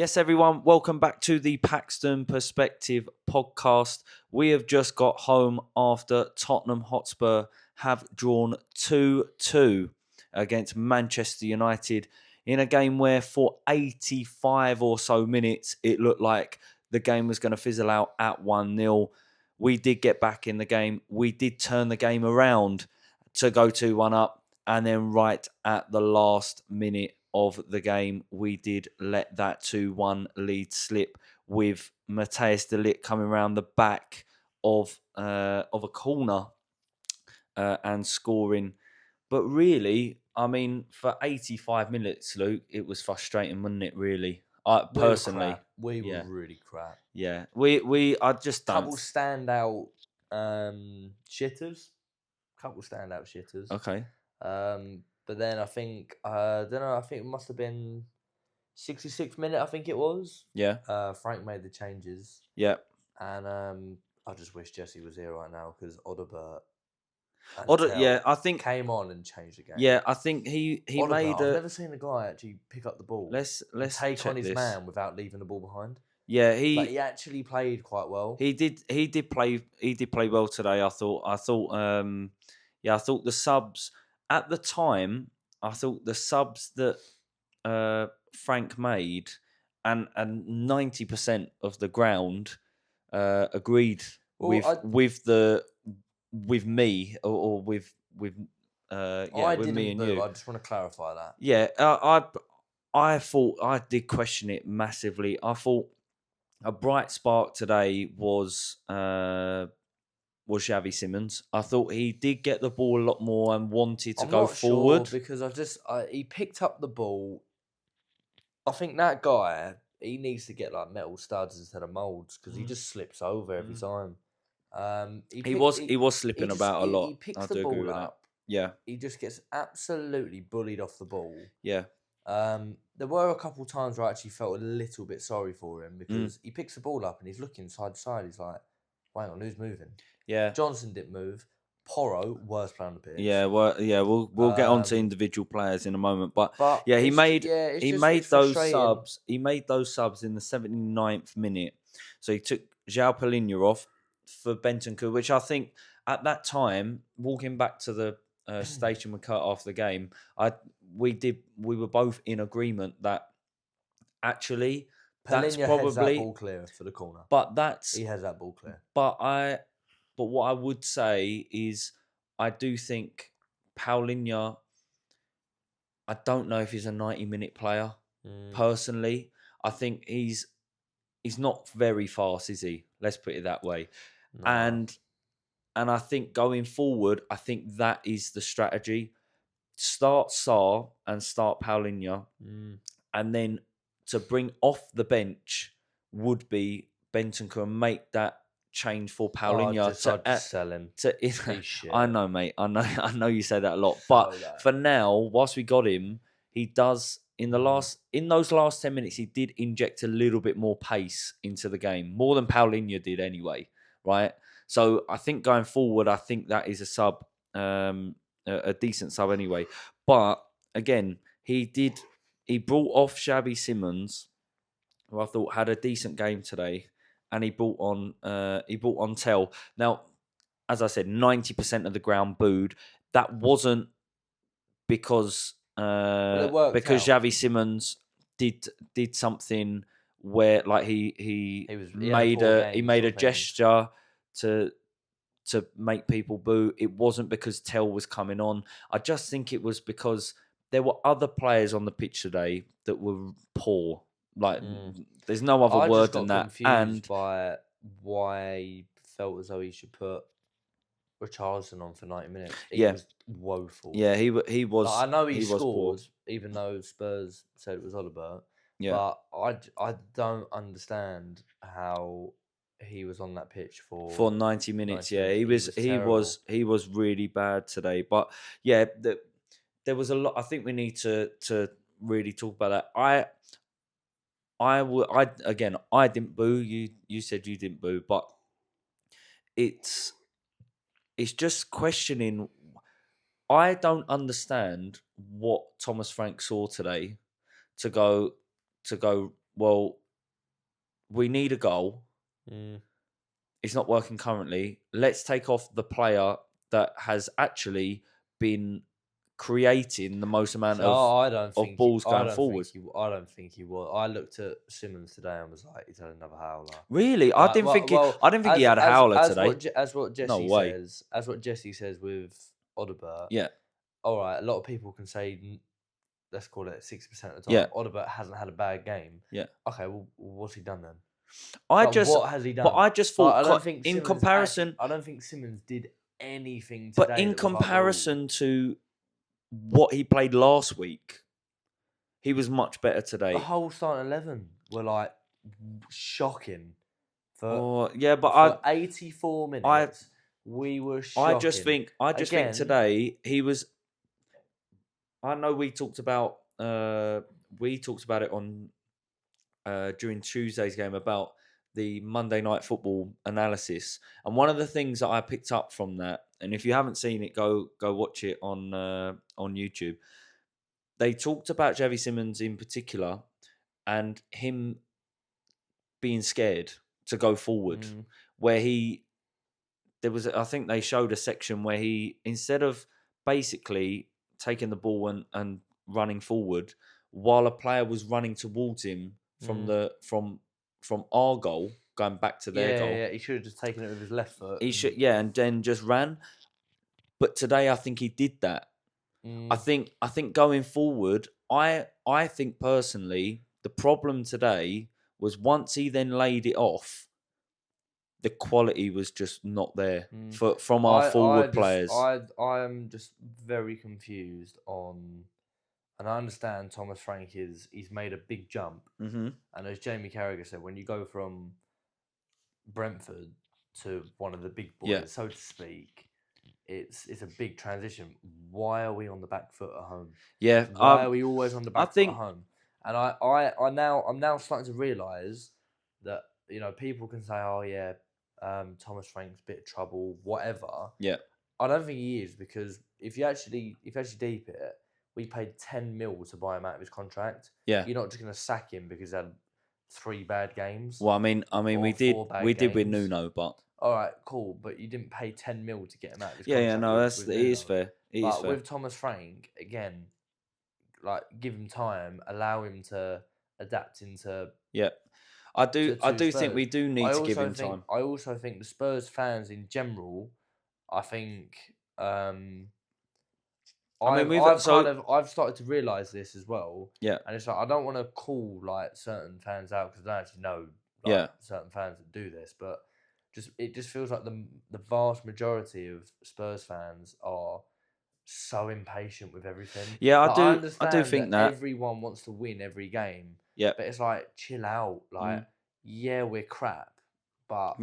Yes, everyone, welcome back to the Paxton Perspective podcast. We have just got home after Tottenham Hotspur have drawn 2-2 against Manchester United in a game where for 85 or so minutes it looked like the game was going to fizzle out at 1-0. We did get back in the game. We did turn the game around to go 2-1 up, and then right at the last minute of the game, we did let that 2-1 lead slip with Matthijs de Ligt coming around the back of a corner and scoring. But really, I mean, for 85 minutes, Luke, it was frustrating, wasn't it? Really, personally, we were really crap. Yeah, I just don't. Couple standout shitters. Okay. But then I think I don't know. I think it must have been 66th minute. I think it was. Yeah. Frank made the changes. Yeah. And I just wish Jesse was here right now because Odobert. I think came on and changed the game. Yeah, I think he made. I've never seen a guy actually pick up the ball. Let's take on his this. man without leaving the ball behind. Yeah, he actually played quite well. He did play well today. I thought the subs at the time. I thought the subs that Frank made and 90% of the ground agreed with me or with me and you. I just want to clarify that. Yeah, I thought I did question it massively. I thought a bright spark today was Xavi Simons. I thought he did get the ball a lot more and wanted to go forward. Sure because he picked up the ball. I think that guy, he needs to get like metal studs instead of molds because he just slips over every time. He was slipping about a lot. He picks the ball up. Yeah. He just gets absolutely bullied off the ball. Yeah. There were a couple times where I actually felt a little bit sorry for him because he picks the ball up and he's looking side to side. He's like, hang on, who's moving? Yeah. Johnson didn't move. Porro, worst player on the pitch. Yeah, we'll get on to individual players in a moment, but yeah, he made those subs. He made those subs in the 79th minute. So he took João Palhinha off for Bentancur, which I think at that time, walking back to the station we cut after the game, we were both in agreement that actually that's Palhinha probably has that ball clear for the corner. But he has that ball clear. But what I would say is I do think Paulinho, I don't know if he's a 90-minute player. Personally, I think he's not very fast, is he? Let's put it that way. No. And I think going forward, I think that is the strategy. Start Sarr and start Paulinho. And then to bring off the bench would be Bentancur and make that change for Paulinho to sell him. I know, mate. I know you say that a lot. But for now, whilst we got him, he does in those last 10 minutes, he did inject a little bit more pace into the game, more than Paulinho did anyway, right? So I think going forward, I think that is a sub, a decent sub anyway. But again, he brought off Xavi Simons, who I thought had a decent game today, and he brought on Tell. Now, as I said, 90% of the ground booed. That wasn't because Xavi Simons did something where like he made a gesture to make people boo. It wasn't because Tell was coming on. I just think it was because there were other players on the pitch today that were poor. Like, there's no other word than that. And by why he felt as though he should put Richarlison on for 90 minutes. He was woeful. Yeah, he was. Like, I know he scored, poor. even though Spurs said it was Odobert. Yeah. But I don't understand how he was on that pitch for 90 minutes. Yeah, he was really bad today. But yeah, there was a lot. I think we need to really talk about that. I didn't boo. You said you didn't boo, but it's just questioning. I don't understand what Thomas Frank saw today to go well, we need a goal. Mm. It's not working currently. Let's take off the player that has actually been creating the most amount So I don't of think balls I going don't forward. think he. I don't think he was. I looked at Simmons today and was like, he's had another howler. Really, I didn't think he had a howler today. As what No Jesse way. says, as what Jesse says with Odobert. Yeah, All right, a lot of people can say, let's call it 60% of the yeah, time. Odobert hasn't had a bad game. yeah. Okay, well, what's he done then? What has he done? I just thought I don't think in Simmons comparison. I don't think Simmons did anything But today. in that was like, comparison to what he played last week, he was much better the today. whole starting 11 were like shocking. For Yeah, but for 84 minutes, we were shocking. I just think today he was. I know we talked about it on during Tuesday's game about the Monday Night Football analysis, and one of the things that I picked up from that, and if you haven't seen it, go watch it on YouTube. They talked about Javi Simmons in particular, and him being scared to go forward, where I think they showed a section where he, instead of basically taking the ball and running forward, while a player was running towards him from our goal, going back to their goal. Yeah, he should have just taken it with his left foot. He should, and then just ran. But today, I think he did that. I think going forward, I think personally, the problem today was once he then laid it off, the quality was just not there from our forward players. I am just very confused on, and I understand Thomas Frank he's made a big jump, and as Jamie Carragher said, when you go from Brentford to one of the big boys, so to speak, it's a big transition. Why are we on the back foot at home? Yeah, why are we always on the back foot at home? And I'm now starting to realise that people can say, oh yeah, Thomas Frank's a bit of trouble, whatever. Yeah, I don't think he is, because if you actually deep it, we paid 10 mil to buy him out of his contract. Yeah, you're not just going to sack him because he had 3 bad games. Well, I mean, we did with Nuno, but all right, cool, but you didn't pay 10 mil to get him out of his yeah, contract. yeah, no, it is fair. It is fair. With Thomas Frank, again, like, give him time, allow him to adapt into. Yeah, I do Spurs. think we do need to give him time. I also think the Spurs fans in general, I think, I've started to realise this as well. Yeah, and it's like, I don't want to call like certain fans out because I don't actually know certain fans that do this, but it just feels like the vast majority of Spurs fans are so impatient with everything. Yeah, I understand think that everyone wants to win every game. Yeah, but it's like, chill out. Like, yeah, we're crap, but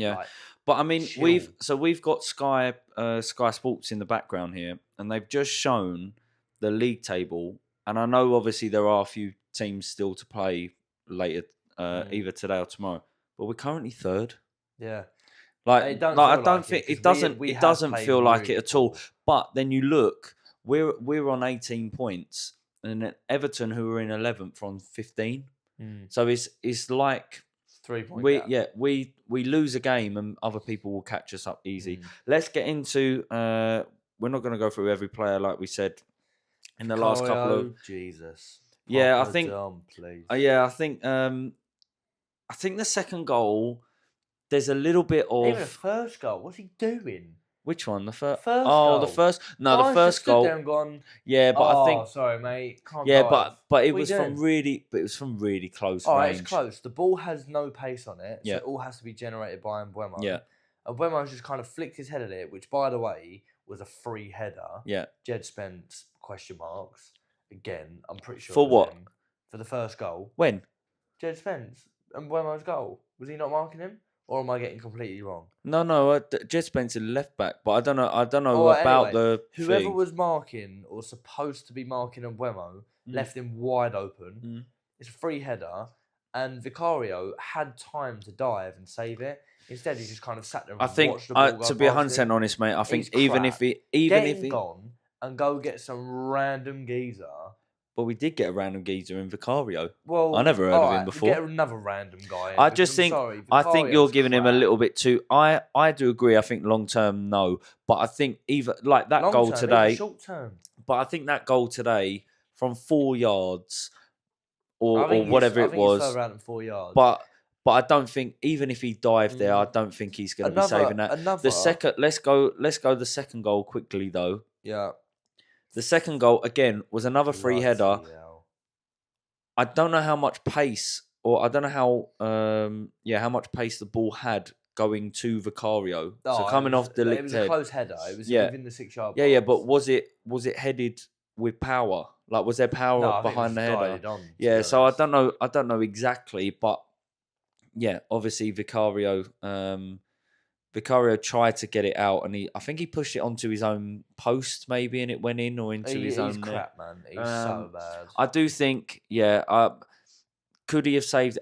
but I mean, chill. we've got Sky Sports in the background here, and they've just shown the league table. And I know obviously there are a few teams still to play later, either today or tomorrow, but we're currently third. Yeah. I don't think it doesn't feel like it at all. But then you look, we're on 18 points, and then Everton, who are in 11th, on 15. So it's like 3 point gap. We lose a game and other people will catch us up easy. Let's get into. We're not going to go through every player like we said in the last couple of. Jesus. Yeah, I think. Please. I think the second goal. There's a little bit of. Even the first goal. What's he doing? Which one? The first goal. The first. No, the first goal. There and gone, yeah, but I think. Sorry, mate. But it was from really close range. All right, it's close. The ball has no pace on it, so it all has to be generated by Mbeumo. Yeah. And Mbeumo's just kind of flicked his head at it, which, by the way, was a free header. Yeah. Jed Spence, question marks. Again, I'm pretty sure. For what? For the first goal. When? Jed Spence. And Mbeumo's goal. Was he not marking him? Or am I getting completely wrong? No. Jed Spencer left back, but I don't know about anyway, the whoever thing. was marking or supposed to be marking Mbeumo left him wide open. It's a free header, and Vicario had time to dive and save it. Instead, he just kind of sat there and watched the ball go to be 100% honest, mate, I think even if he gone and go get some random geezer But we did get a random geezer in Vicario. Well, I never heard of him before. Get another random guy in. I just think I think you're giving him a little bit too. I do agree. I think long term no, but I think either like that goal today, short term. But I think that goal today from 4 yards or whatever it was, he's further out than 4 yards. But I don't think even if he dived there, I don't think he's going to be saving that. The second, let's go the second goal quickly though. Yeah. The second goal again was another free header. I don't know how much pace, or I don't know how much pace the ball had going to Vicario. So coming off the it was a close header. It was within the 6 yard box. Yeah, but was it headed with power? Like, was there power behind the header? So I don't know exactly, but yeah, obviously Vicario tried to get it out, and I think he pushed it onto his own post maybe, and it went in or into his own. He's crap, man. He's so bad. I do think, could he have saved?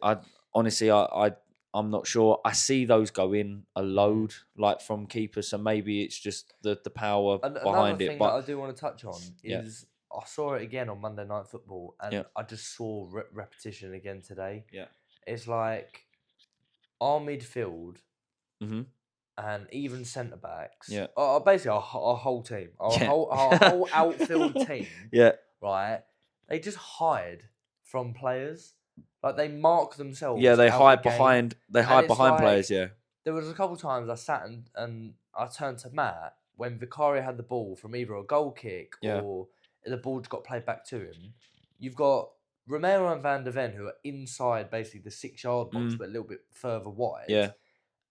Honestly, I'm not sure. I see those go in a load, like from keepers, so maybe it's just the power behind it. Another thing that I do want to touch on is I saw it again on Monday Night Football, and I just saw repetition again today. Yeah, it's like our midfield. Mm-hmm. And even centre backs, basically our whole team, our whole outfield team, right? They just hide from players, like they mark themselves. Yeah, they hide behind. They hide behind players. Yeah. There was a couple of times I sat and I turned to Matt when Vicario had the ball from either a goal kick or the ball just got played back to him. You've got Romero and Van der Ven who are inside basically the 6 yard box, but a little bit further wide. Yeah,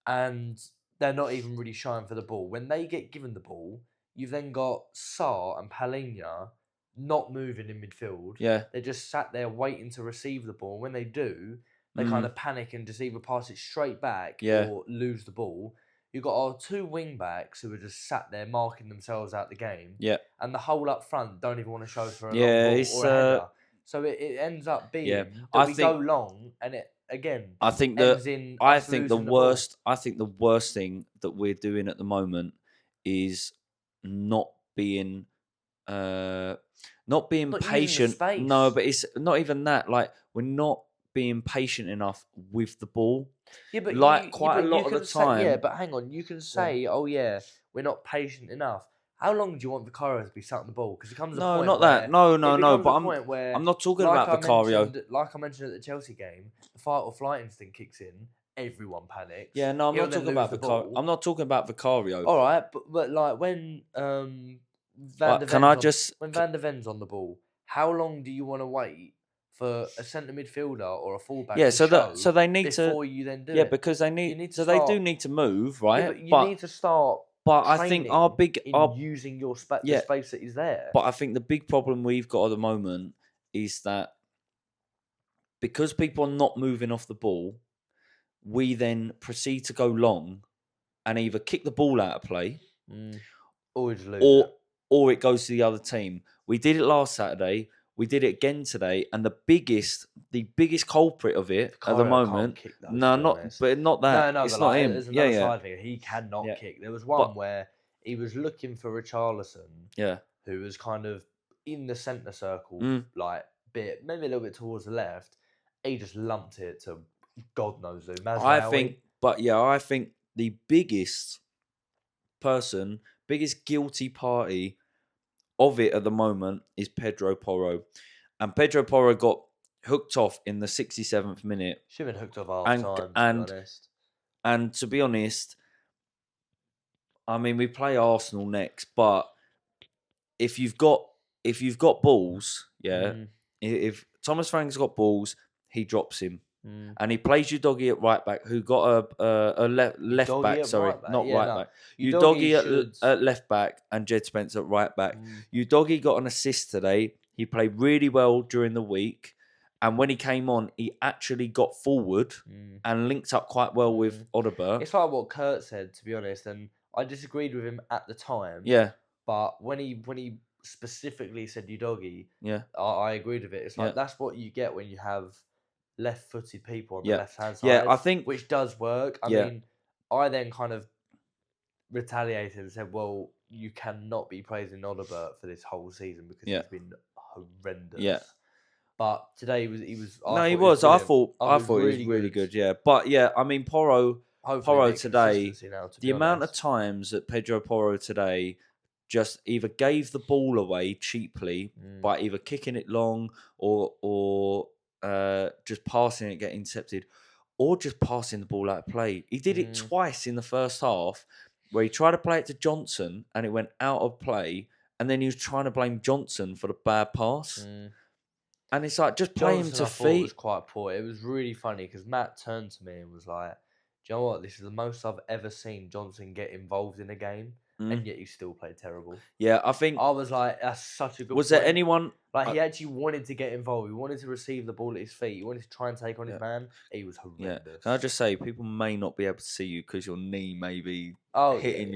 and they're not even really showing for the ball. When they get given the ball, you've then got Sarr and Palhinha not moving in midfield. Yeah. They're just sat there waiting to receive the ball. When they do, they kind of panic and just either pass it straight back or lose the ball. You've got our 2 wing-backs who are just sat there marking themselves out the game. Yeah. And the whole up front don't even want to show for a long ball or a header. So it ends up being that we go long and it... Again, I think the worst thing that we're doing at the moment is not being patient. No, but it's not even that. Like, we're not being patient enough with the ball. Yeah, but like quite a lot of the time. Yeah, but hang on. You can say, we're not patient enough. How long do you want Vicario to be sat on the ball? Because it comes to a point where... No. But I'm not talking about Vicario. Like I mentioned at the Chelsea game, the fight or flight instinct kicks in. Everyone panics. Yeah, no, I'm not talking about Vicario. I'm not talking about Vicario. All right, but like when Van der Ven's on the ball, how long do you want to wait for a centre midfielder or a fullback? Yeah, so they need before you then do it. Yeah, because they need. They do need to move, right? Yeah, but you need to start. But I think using your the space that is there. But I think the big problem we've got at the moment is that because people are not moving off the ball, we then proceed to go long and either kick the ball out of play, or it goes to the other team. We did it last Saturday. We did it again today, and the biggest culprit of it at the moment. Kick those, not that. No, it's not him. There's another side thing. He cannot kick. There was one where he was looking for Richarlison, who was kind of in the centre circle, like maybe a little bit towards the left. He just lumped it to God knows who. Mazraoui. I think the biggest guilty party of it at the moment is Pedro Porro. And Pedro Porro got hooked off in the 67th minute. Should have been hooked off half time, to be honest. And to be honest, I mean, we play Arsenal next, but if you've got balls, if Thomas Frank's got balls, he drops him. And he plays Udogie at right back, who got a left back. Sorry, not right back. Udogie at left back and Jed Spence at right back. Udogie got an assist today. He played really well during the week. And when he came on, he actually got forward and linked up quite well with Odobert. It's like what Kurt said, to be honest. And I disagreed with him at the time. Yeah. But when he specifically said Udogie, I agreed with it. It's like that's what you get when you have left-footed people on the left-hand side. Yeah, I think... Which does work. I mean, I then kind of retaliated and said, well, you cannot be praising Odobert for this whole season because he's been horrendous. Yeah. But today he was. He was. I thought he he was really good. Yeah, but yeah, I mean, Porro today. Now, The amount of times that Pedro Porro today just either gave the ball away cheaply by either kicking it long or just passing it, getting intercepted, or just passing the ball out of play. He did it twice in the first half, where he tried to play it to Johnson and it went out of play, and then he was trying to blame Johnson for the bad pass. And it's like, just play him to feet. It was quite poor. It was really funny because Matt turned to me and was like, "Do you know what? This is the most I've ever seen Johnson get involved in a game, and yet he still played terrible." Yeah, I think I was like, "That's such a good." Was there anyone like he actually wanted to get involved? He wanted to receive the ball at his feet. He wanted to try and take on his man. He was horrendous. Yeah. Can I just say, people may not be able to see you because your knee may be hitting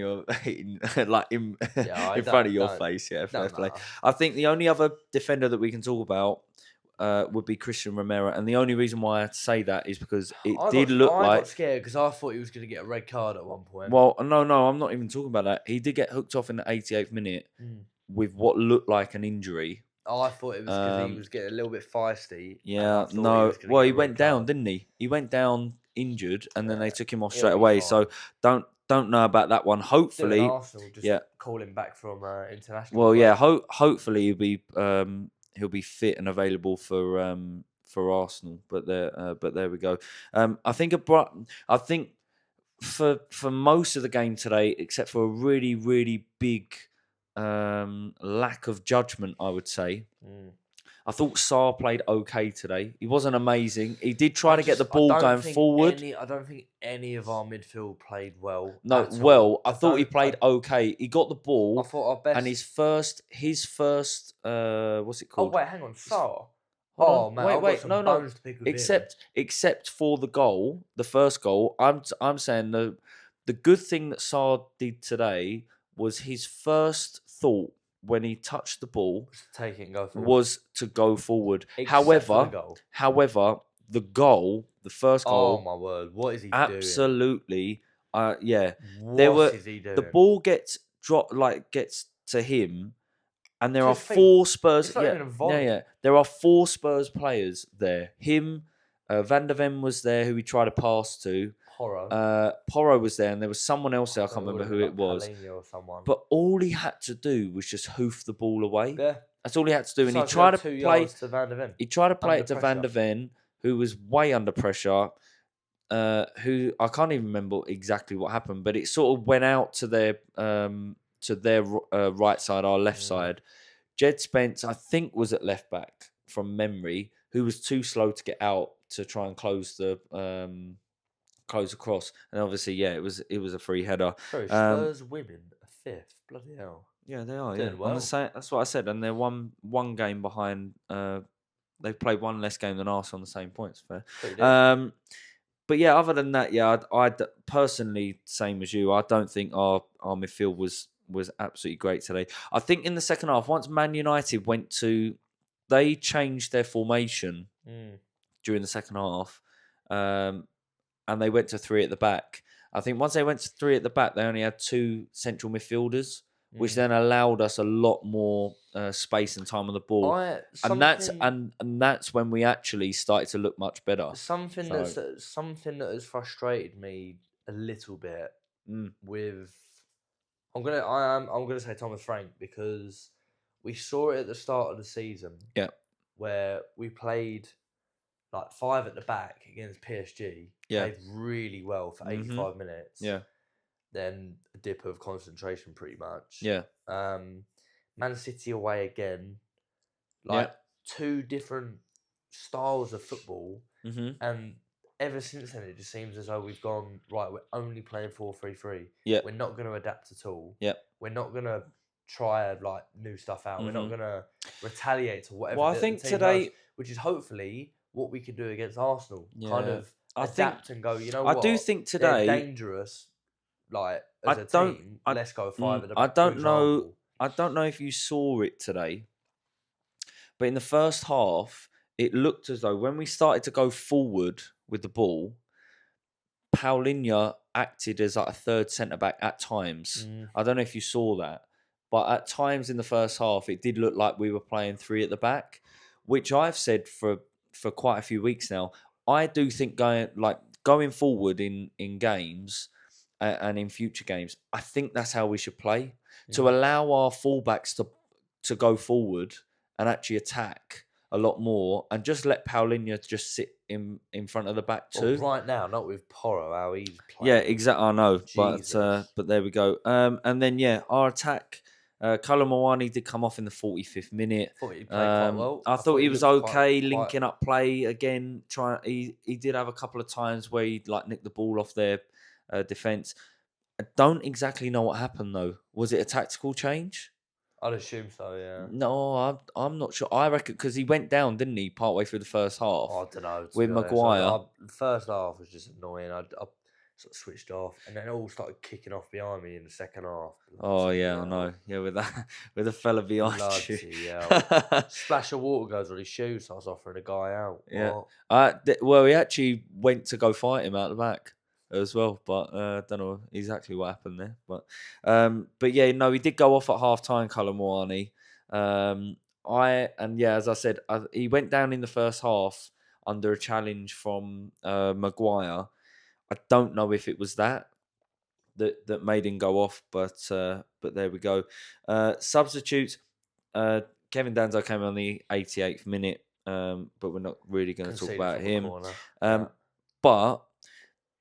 like in front of your face. Yeah, fair play. I think the only other defender that we can talk about would be Christian Romero, and the only reason why I say that is because I got scared because I thought he was going to get a red card at one point. Well, no, I'm not even talking about that. He did get hooked off in the 88th minute with what looked like an injury. I thought it was because he was getting a little bit feisty. Yeah, no. Well, he went down, didn't he? He went down injured, and then they took him off straight away. So don't know about that one. Hopefully, Arsenal just call him back from international. Well, yeah. Hopefully he'll be fit and available for Arsenal. But there we go. I think for most of the game today, except for a really, really big lack of judgment, I would say. I thought Sarr played okay today. He wasn't amazing. He did try to get the ball going forward. I don't think any of our midfield played well. No, I thought he played okay. He got the ball. I thought our best. And his first, what's it called? Oh wait, hang on, Sarr. Man, wait, no. Except for the goal, the first goal. I'm saying the good thing that Sarr did today was his first thought when he touched the ball was to go forward. However, the first goal. Oh my word! What is he doing? Absolutely, yeah. What is he doing? The ball gets to him. And there are four Spurs. Yeah. There are four Spurs players there. Him, Van der Ven was there, who he tried to pass to. Porro was there, and there was someone else there. I can't remember who it was. But all he had to do was just hoof the ball away. Yeah. That's all he had to do. And he tried to play to Van der Ven. He tried to play it to Van der Ven, who was way under pressure. Who I can't even remember exactly what happened, but it sort of went out to their right side, our left side. Jed Spence, I think, was at left back from memory, who was too slow to get out to try and close the cross. And obviously, yeah, it was a free header. Sorry, Spurs women a fifth. Bloody hell. Yeah, they are. Yeah, well. That's what I said. And they're one game behind. They've played one less game than Arsenal on the same points. Fair. But yeah, other than that, yeah, I personally, same as you, I don't think our midfield was absolutely great today. I think in the second half, once Man United they changed their formation during the second half, and they went to three at the back. I think once they went to three at the back, they only had two central midfielders, which then allowed us a lot more space and time on the ball. And that's when we actually started to look much better. Something that has frustrated me a little bit with. I'm gonna say Thomas Frank, because we saw it at the start of the season. Yeah. Where we played like five at the back against PSG. Yeah. Played really well for 85 minutes. Yeah. Then a dip of concentration, pretty much. Yeah. Man City away again. Like two different styles of football, and ever since then, it just seems as though we've gone, right, we're only playing 4-3-3. Yeah. We're not going to adapt at all. Yeah. We're not going to try like new stuff out. We're not going to retaliate to whatever I think the team today does, which is hopefully what we can do against Arsenal. Yeah. Kind of adapt and go, you know what? I do think today... They're dangerous, like, as a team. Let's go five at the back. I don't know if you saw it today, but in the first half, it looked as though when we started to go forward with the ball, Paulinho acted as like a third centre-back at times. I don't know if you saw that. but at times in the first half, it did look like we were playing 3 at the back, which I've said for quite a few weeks now. I do think going forward in games and in future games, I think that's how we should play, to allow our fullbacks to go forward and actually attack a lot more, and just let Paulinho just sit in front of the back too. Well, right now, not with Porro, how he's Yeah, playing. exactly. I know, Jesus. but there we go. And then our attack. Kalamawani did come off in the 45th minute. Thought he played quite well. I thought he was looked okay, quite- linking up play again. He did have a couple of times where he nicked the ball off their defense. I don't exactly know what happened though. Was it a tactical change? I'd assume so, yeah. No, I'm not sure. I reckon because he went down, didn't he, partway through the first half? I don't know. With Maguire. The first half was just annoying. I sort of switched off, and then it all started kicking off behind me in the second half. Oh yeah, I know. Yeah, with that, with a fella behind you. Yeah. Splash of water goes on his shoes, so I was offering a guy out. Yeah. Well, he actually went to go fight him out the back as well, but I don't know exactly what happened there. But yeah, no, he did go off at half time, Kalamwani. As I said, he went down in the first half under a challenge from Maguire. I don't know if it was that made him go off, but there we go. Substitutes. Kevin Danzo came on the 88th minute, but we're not really going to talk about him. But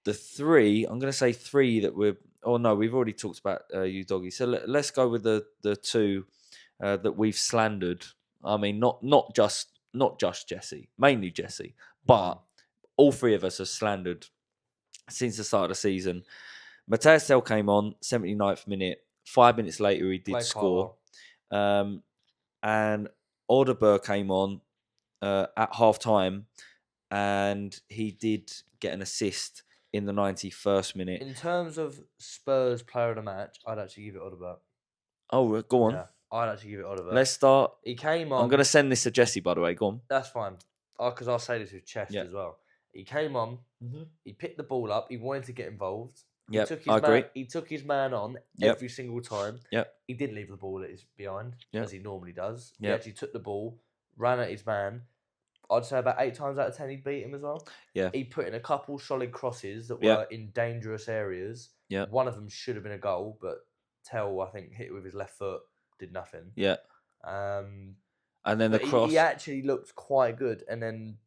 the 3, I'm going to say 3 that we're. Oh no, we've already talked about you, Doggy. So let's go with the 2 that we've slandered. I mean, not just Jesse, mainly Jesse, but all 3 of us have slandered since the start of the season. Matthias Tel came on 79th minute. 5 minutes later, he did score. And Audebert came on at half time, and he did get an assist in the 91st minute. In terms of Spurs player of the match, I'd actually give it Audebert. Oh, go on. Yeah, I'd actually give it Audebert. Let's start. He came on. I'm going to send this to Jesse, by the way. Go on. That's fine. Because I'll say this with chest as well. He came on. He picked the ball up. He wanted to get involved. I agree. He took his man on every single time. He didn't leave the ball at his behind, as he normally does. He actually took the ball, ran at his man. I'd say about 8 times out of 10 he beat him as well. Yeah. He put in a couple solid crosses that were in dangerous areas. Yeah. One of them should have been a goal, but Tell, I think, hit it with his left foot, did nothing. Yeah. And then the cross. He actually looked quite good, and then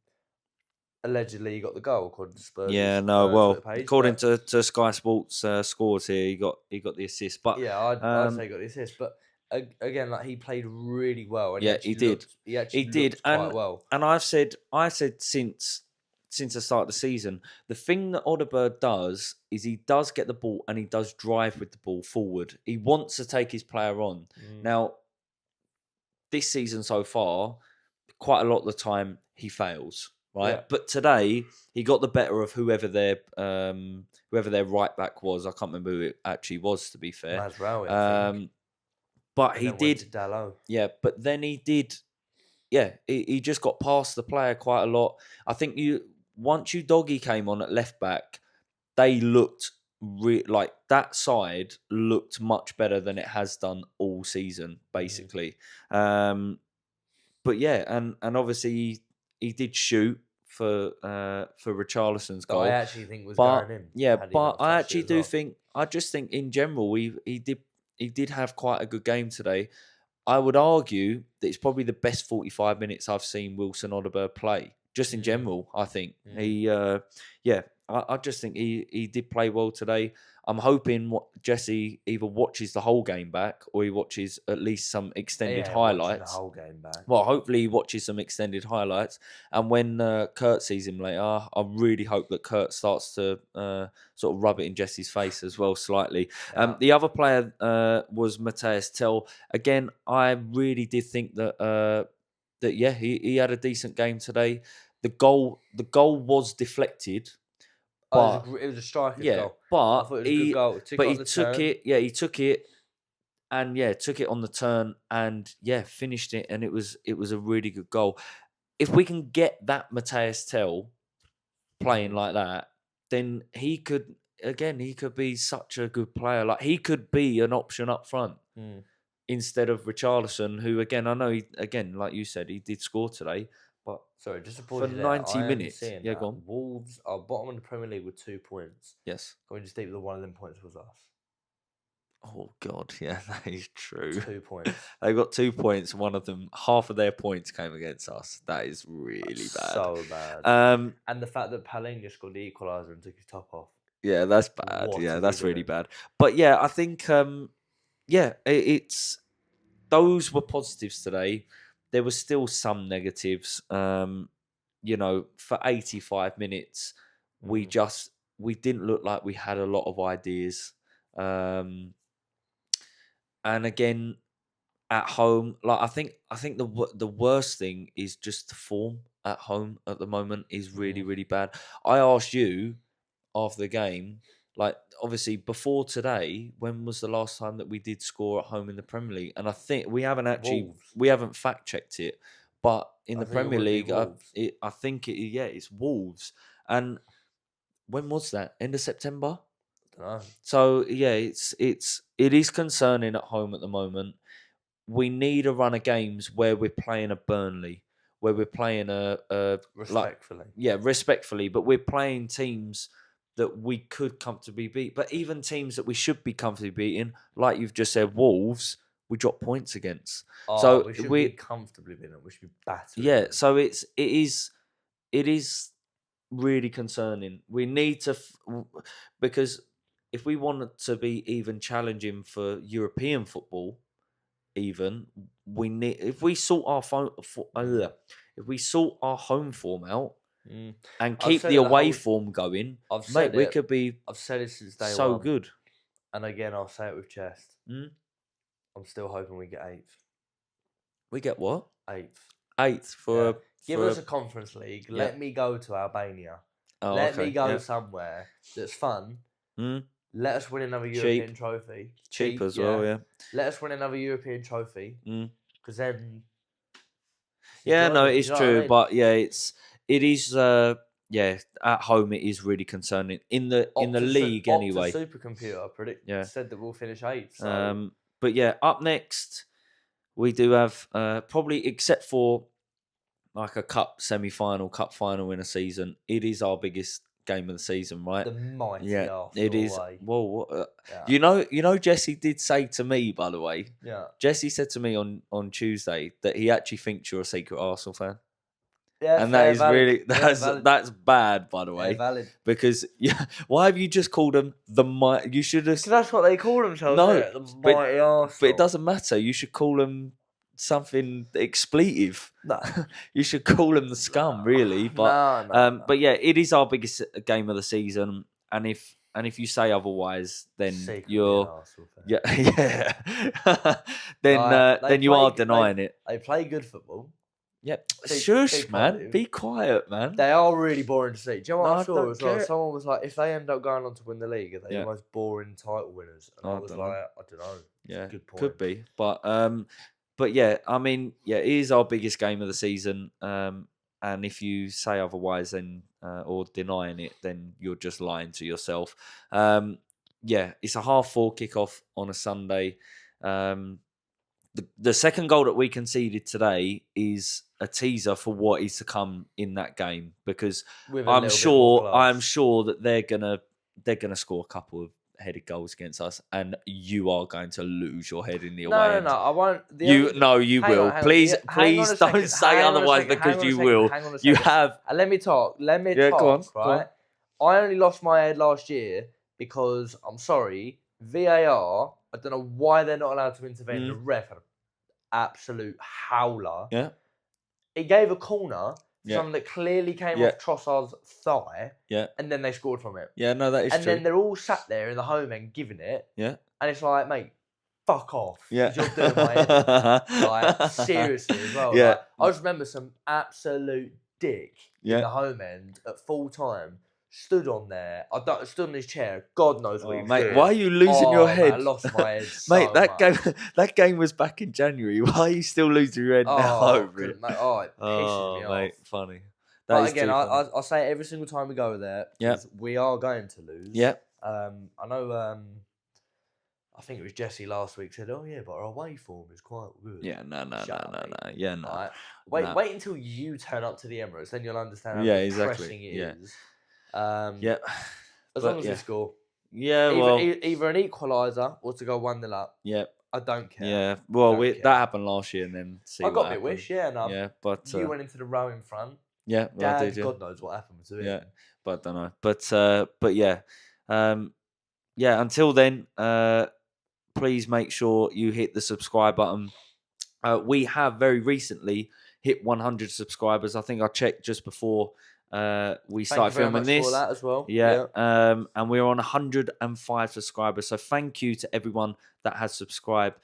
allegedly he got the goal according to Spurs. Yeah, no, well, according to Sky Sports scores here, he got the assist. But yeah, I'd say he got the assist. But again, like, he played really well. And he did. He did quite well. And I said since the start of the season, the thing that Audebert does is he does get the ball and he does drive with the ball forward. He wants to take his player on. Now, this season so far, quite a lot of the time he fails. Right, yeah. But today he got the better of whoever their right back was. I can't remember who it actually was, to be fair. Mazraoui, I think. But he did. Yeah, but then he did. Yeah, he just got past the player quite a lot. I think once Doggy came on at left back, they looked like that side looked much better than it has done all season, basically. But yeah, and obviously. He did shoot for Richarlison's goal. I actually think was going in. Yeah, but I actually do think. I just think in general, he did have quite a good game today. I would argue that it's probably the best 45 minutes I've seen Wilson Audebert play. Just in general, I think he. I just think he did play well today. I'm hoping Jesse either watches the whole game back or he watches at least some extended highlights. The whole game back. Well, hopefully he watches some extended highlights. And when Kurt sees him later, I really hope that Kurt starts to sort of rub it in Jesse's face as well, slightly. Yeah. The other player was Matthias Tell. Again, I really did think that he had a decent game today. The goal was deflected. But, it was a striker's goal. But I thought it was a good goal. He took it, and took it on the turn, and finished it, and it was a really good goal. If we can get that Matthias Tell playing like that, then he could be such a good player. Like, he could be an option up front instead of Richarlison, who again I know like you said, he did score today, but sorry, just to for pause you there, 90 I am minutes, seeing yeah, that go on. Wolves are bottom of the Premier League with 2 points. Yes. Going to state that one of them points was us. Oh God, yeah, that is true. 2 points. They got 2 points. One of them, half of their points came against us. That is really bad. So bad. And the fact that Palhinha scored the equaliser and took his top off. Yeah, that's bad. What Yeah, is that's he really doing? bad. But yeah, I think it's those were positives today. There was still some negatives. You know, for 85 minutes, we didn't look like we had a lot of ideas. And again, at home, like I think the worst thing is just the form at home at the moment is really, really bad. I asked you after the game, like obviously before today, when was the last time that we did score at home in the Premier League? And I think we haven't fact checked it, but in the Premier League, I think it's Wolves. And when was that? End of September. I don't know. So yeah, it is concerning at home at the moment. We need a run of games where we're playing a Burnley, where we're playing respectfully, but we're playing teams that we could comfortably beat. But even teams that we should be comfortably beating, like you've just said, Wolves, we drop points against. So we should be comfortably beating them. We should be battered. Yeah, so it is really concerning. We need to because if we wanted to be even challenging for European football, even we need if we sort our home form out and keep the away form going, mate, we could be. I've said it since day so one. Good. And again, I'll say it with chest. I'm still hoping we get 8th. We get what? 8th. 8th for give us a Conference League. Yeah. Let me go to Albania. Let me go somewhere that's fun. Let us win another European trophy. Cheap as well, yeah. Let us win another European trophy. Because then... Yeah, no, it is true. I mean? But yeah, it is... at home it is really concerning. In the league anyway. Opta Supercomputer said that we'll finish 8th. So. But yeah, up next, we do have probably, except for like a cup semi-final, cup final in a season, it is our biggest game of the season, right? The mighty Arsenal it is. Way. Well, you know, Jesse did say to me, by the way. Yeah. Jesse said to me on Tuesday that he actually thinks you're a secret Arsenal fan. Yeah, and that is really that's bad, by the way. Yeah, valid. Because why have you just called them the mighty? You should have. Because that's what they call themselves. No, the mighty Arsenal. But it doesn't matter. You should call them something expletive. No. You should call them the scum, really. But no. But yeah, it is our biggest game of the season, and if you say otherwise, then you're then you are denying it. They play good football. Yep. Shush, man. Be quiet, man. They are really boring to see. Do you know what I saw as well? Someone was like, if they end up going on to win the league, are they the most boring title winners? And I was like, I don't know. Yeah, good point. Could be. But yeah, I mean, yeah, it is our biggest game of the season. And if you say otherwise, then or denying it, then you're just lying to yourself. Yeah, it's a 4:30 kickoff on a Sunday. The second goal that we conceded today is a teaser for what is to come in that game, because I'm sure that they're gonna score a couple of headed goals against us, and you are going to lose your head in the away end. No, I won't. You will. Please don't say otherwise, because you will. You have. Let me talk. Go on. I only lost my head last year because, I'm sorry, VAR, I don't know why they're not allowed to intervene. The ref had an absolute howler. Yeah. He gave a corner to someone that clearly came off Trossard's thigh. Yeah. And then they scored from it. Yeah, no, that is true. And then they're all sat there in the home end giving it. Yeah. And it's like, mate, fuck off. Yeah. Because you're doing my head. Like, seriously as well. Yeah. Like, I just remember some absolute dick in the home end at full time. Stood on there. Stood on his chair. God knows what he was doing. Why are you losing your head? Man, I lost my head mate, so that game was back in January. Why are you still losing your head now over it? Mate, it pisses me off. Mate, funny. But again, I say it every single time we go there, because we are going to lose. Yeah. I know I think it was Jesse last week said, "Oh yeah, but our away form is quite good." Yeah, no. Shut up, mate. Yeah, no. Alright. No. Wait until you turn up to the Emirates, then you'll understand how Yeah, exactly. depressing it Yeah. is. Yeah. As But long as yeah. they score, Yeah, well. either an equaliser or to go 1-0 up. Yeah. I don't care. Yeah. Well, Don't that care. happened last year, and then see I what got my happened. wish, yeah. No, Yeah, but you went into the row in front. yeah, well, Dad, did you? God knows what happened to him. Yeah, but I don't know. But yeah, yeah. Until then, please make sure you hit the subscribe button. We have very recently hit 100 subscribers. I think I checked just before we Thank started you very filming much this. for that as well. Yeah. And we're on 105 subscribers. So thank you to everyone that has subscribed.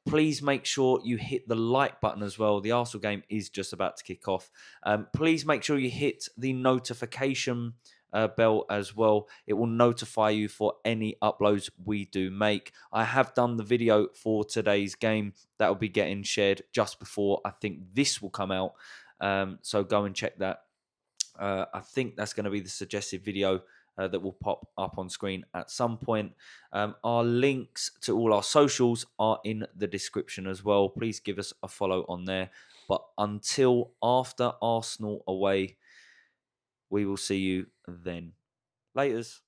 Please make sure you hit the like button as well. The Arsenal game is just about to kick off. Please make sure you hit the notification bell as well. It will notify you for any uploads we do make. I have done the video for today's game that will be getting shared just before I think this will come out. So go and check that. I think that's going to be the suggested video that will pop up on screen at some point. Our links to all our socials are in the description as well. Please give us a follow on there. But until after Arsenal away, we will see you then. Laters.